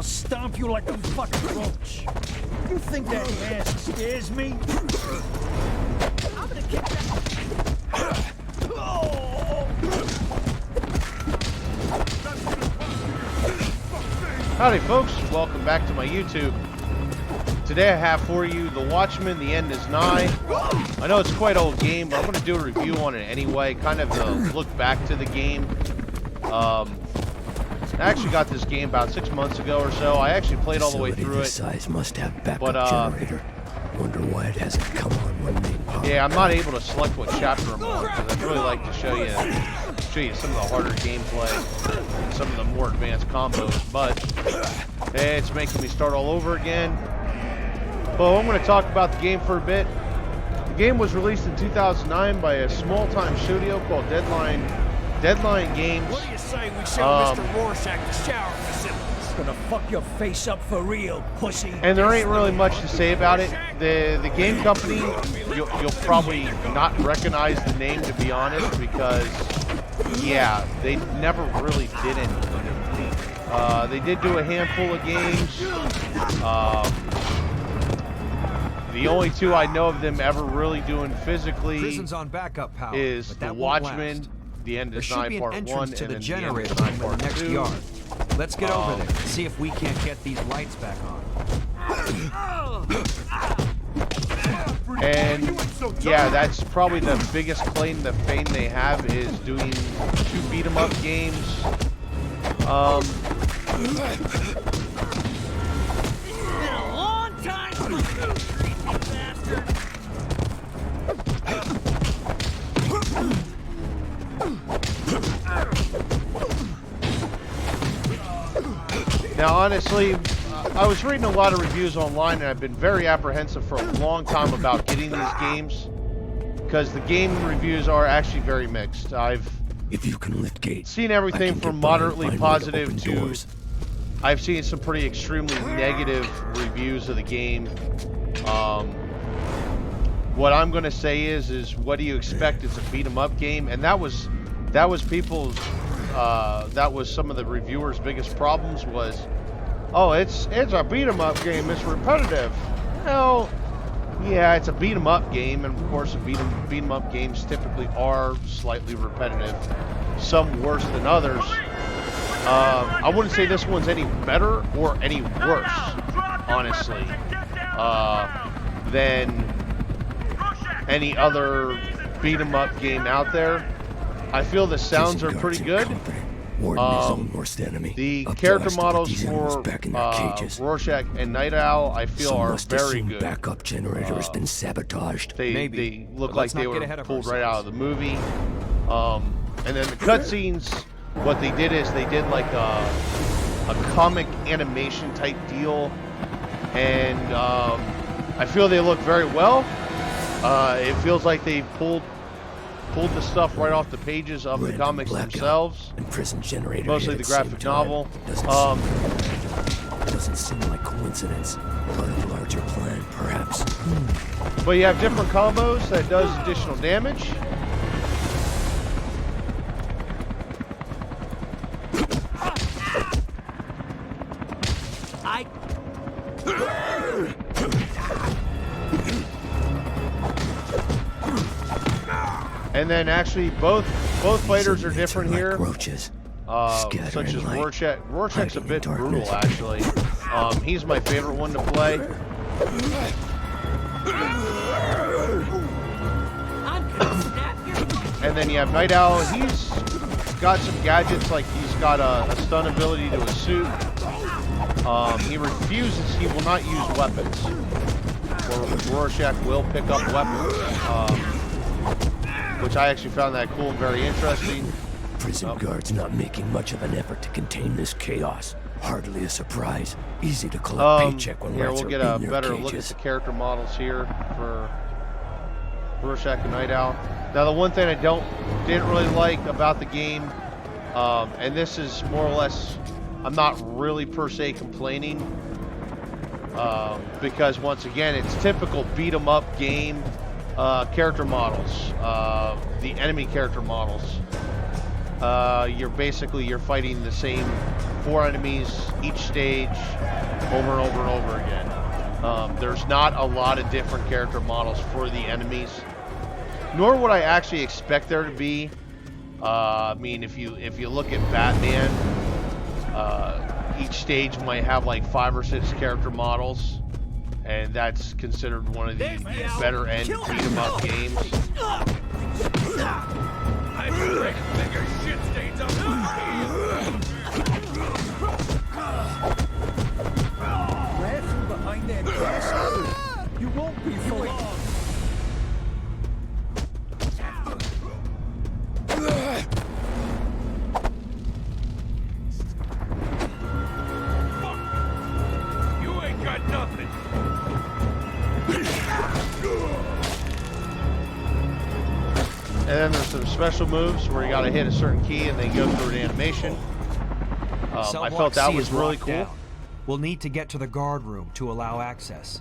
I'll stomp you like a fucking roach. You think that ass scares me? I'm gonna kick that. Howdy folks, welcome back to my YouTube. Today I have for you the Watchmen, The End Is Nigh. I know it's quite an old game, but I'm going to do a review on it anyway, kind of to look back to the game. I actually got this game about 6 months ago or so. I actually played all the way through it. Size must have backup generator. Wonder why it hasn't come on when main power. Yeah, I'm not able to select what chapter I'm on because I'd really like to show you some of the harder gameplay and some of the more advanced combos, but hey, it's making me start all over again. Well, I'm going to talk about the game for a bit. The game was released in 2009 by a small-time studio called Deadline Games. What do you say we sell Mr. Rorschach the shower facilities? Gonna fuck your face up for real, pussy. And there ain't really much to say about it. The game company, you'll probably not recognize the name, to be honest, because yeah, they never really did anything. They did do a handful of games. The only two I know of them ever really doing physically on backup power, is the Watchmen, The End Is Nigh Part 1, and to the then generator The End Is Nigh room in the Part next 2. yard. Let's get over there and see if we can't get these lights back on. And yeah, that's probably the biggest claim to fame they have, is doing 2 beat-em-up games. Been a long time for you, greasy bastard. Now, honestly, I was reading a lot of reviews online, and I've been very apprehensive for a long time about getting these games, because the game reviews are actually very mixed. If you can lift gates, seen everything from moderately positive to I've seen some pretty extremely negative reviews of the game. What I'm going to say is what do you expect? It's a beat 'em up game, and that was people's that was some of the reviewers' biggest problems was, oh, it's a beat 'em up game, it's repetitive. Well, yeah, it's a beat 'em up game, and of course beat 'em up games typically are slightly repetitive, some worse than others. I wouldn't say this one's any better or any worse, honestly, than any other beat 'em up game out there. I feel the sounds are pretty good. The character models for Rorschach and Night Owl, I feel, are very good. Backup generator has been sabotaged. They look like they were pulled right out of the movie. And then the cutscenes, what they did is they did like a comic animation type deal, and I feel they look very well. It feels like they pulled the stuff right off the pages of the comics themselves, and prison generator mostly the graphic novel. Doesn't seem like coincidence, part of a larger plan, perhaps. But you have different combos that does additional damage. And then actually both fighters are different here. Roaches. Such as Rorschach. Rorschach's a bit brutal, actually. He's my favorite one to play. And then you have Night Owl. He's got some gadgets, like he's got a stun ability to his suit. He refuses, he will not use weapons. Or Rorschach will pick up weapons. Which I actually found that cool and very interesting. Prison guards not making much of an effort to contain this chaos. Hardly a surprise. Easy to collect paycheck when rats we'll are get in a their better cages. look at the character models here for Rorschach and Night Owl. Now, the one thing I didn't really like about the game, and this is more or less, I'm not really per se complaining, because once again, it's typical beat 'em up game. Character models, the enemy character models. you're fighting the same 4 enemies each stage over and over and over again. There's not a lot of different character models for the enemies, nor would I actually expect there to be. I mean, if you look at Batman, each stage might have like 5 or 6 character models, and that's considered one of the better end beat-em-up games. Bigger shit stains up Grab from behind that desk. You won't be for long. You ain't got nothing. And then there's some special moves where you gotta hit a certain key and they go through an animation. I felt that was really cool. Down. We'll need to get to the guard room to allow access.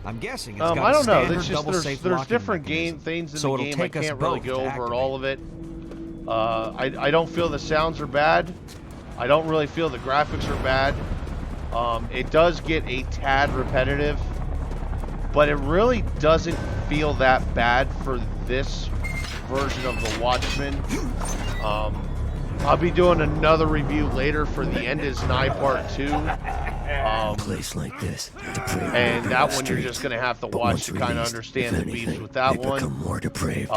I'm guessing it's got I don't know. It's just There's different things in the game. I can't really go over all of it. I don't feel the sounds are bad. I don't really feel the graphics are bad. It does get a tad repetitive, but it really doesn't feel that bad for this version of the Watchmen. I'll be doing another review later for the End Is Nigh Part 2. A place like this, and that one you're just going to have to watch to kind of understand the beats with that one. Become more depraved.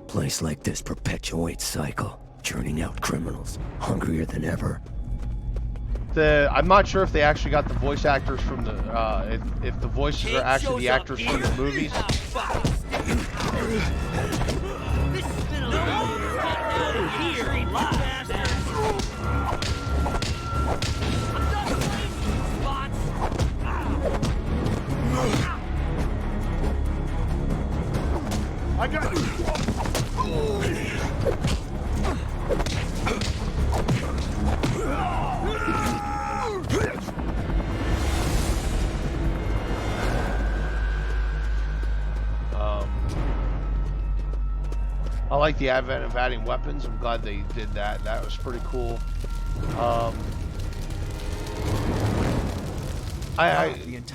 Place like this perpetuates cycle, churning out criminals, hungrier than ever. I'm not sure if they actually got the voice actors from the, if the voices are actually the actors from the movies. I got you. I like the advent of adding weapons. I'm glad they did that. That was pretty cool.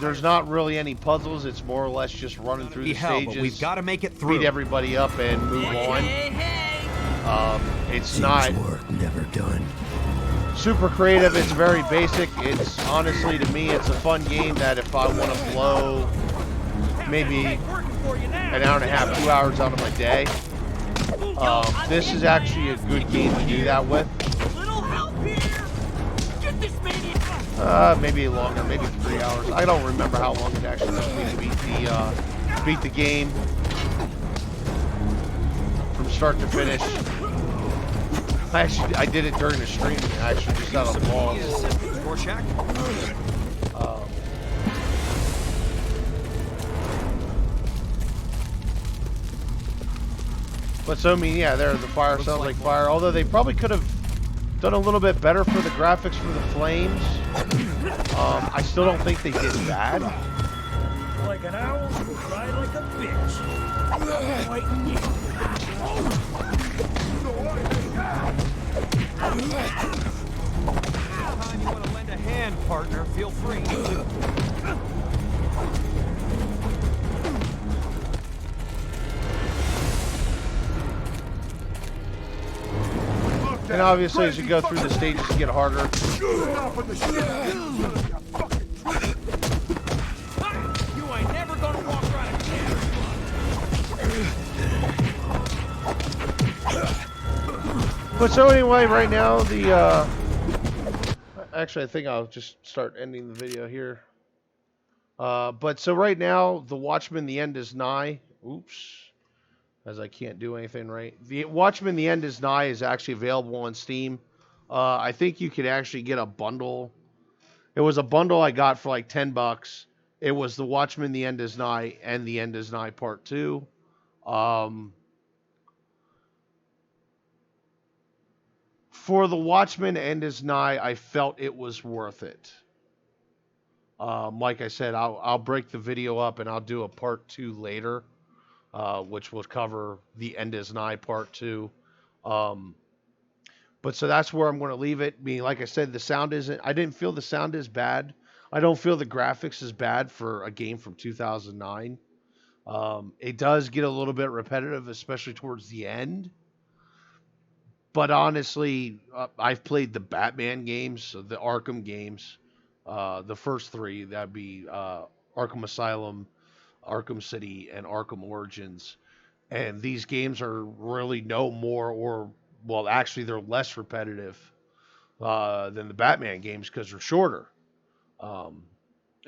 There's not really any puzzles. It's more or less just running through the stages. But we've got to make it through. Beat everybody up and move on. It's not work never done. Super creative. It's very basic. It's honestly, to me, it's a fun game that if I want to blow maybe an hour and a half, 2 hours out of my day, this is actually a good game to do that with. Maybe longer, maybe 3 hours. I don't remember how long it actually took me to beat the game from start to finish. I did it during the stream, actually, just out of balls. But so, I mean, yeah, there, the fire sounds like fire. Although they probably could have done a little bit better for the graphics for the flames. I still don't think they did bad. Like an owl, cry like a bitch. I'm waiting you. Anytime you want to lend a hand, partner, feel free. And obviously, as you go through the stages, you get harder. You ain't never gonna walk right again. But so anyway, right now the actually I think I'll just start ending the video here. But so right now the Watchmen: The End Is Nigh. Oops. As I can't do anything right. The Watchmen: The End Is Nigh is actually available on Steam. I think you could actually get a bundle. It was a bundle I got for like $10. It was the Watchmen: The End Is Nigh and The End Is Nigh Part 2. For the Watchmen: End Is Nigh, I felt it was worth it. Like I said, I'll break the video up and I'll do a Part 2 later. Which will cover the End Is Nigh Part 2. But so that's where I'm going to leave it. I mean, like I said, the sound isn't. I didn't feel the sound is bad. I don't feel the graphics is bad for a game from 2009. It does get a little bit repetitive, especially towards the end. But honestly, I've played the Batman games, so the Arkham games, the first three. That'd be Arkham Asylum, Arkham City, and Arkham Origins. And these games are really no more, or well, actually, they're less repetitive than the Batman games because they're shorter. Um,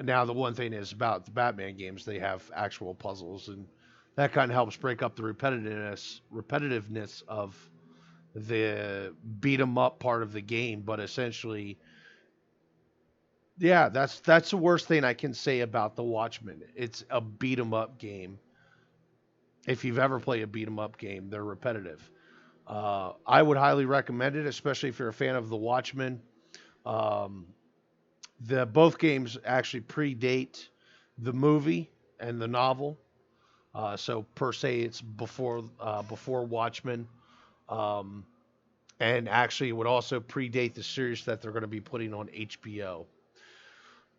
Now, the one thing is about the Batman games, they have actual puzzles, and that kind of helps break up the repetitiveness of the beat 'em up part of the game. But essentially, yeah, that's the worst thing I can say about the Watchmen. It's a beat 'em up game. If you've ever played a beat 'em up game, they're repetitive. I would highly recommend it, especially if you're a fan of the Watchmen. Um, the both games actually predate the movie and the novel, so per se, it's before Watchmen, um, and actually, it would also predate the series that they're going to be putting on HBO.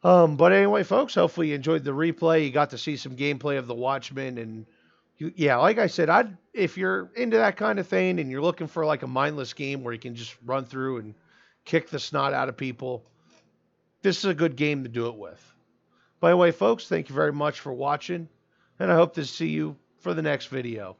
But anyway, folks, hopefully you enjoyed the replay. You got to see some gameplay of the Watchmen, and yeah, like I said, if you're into that kind of thing and you're looking for like a mindless game where you can just run through and kick the snot out of people, this is a good game to do it with. By the way, folks, thank you very much for watching, and I hope to see you for the next video.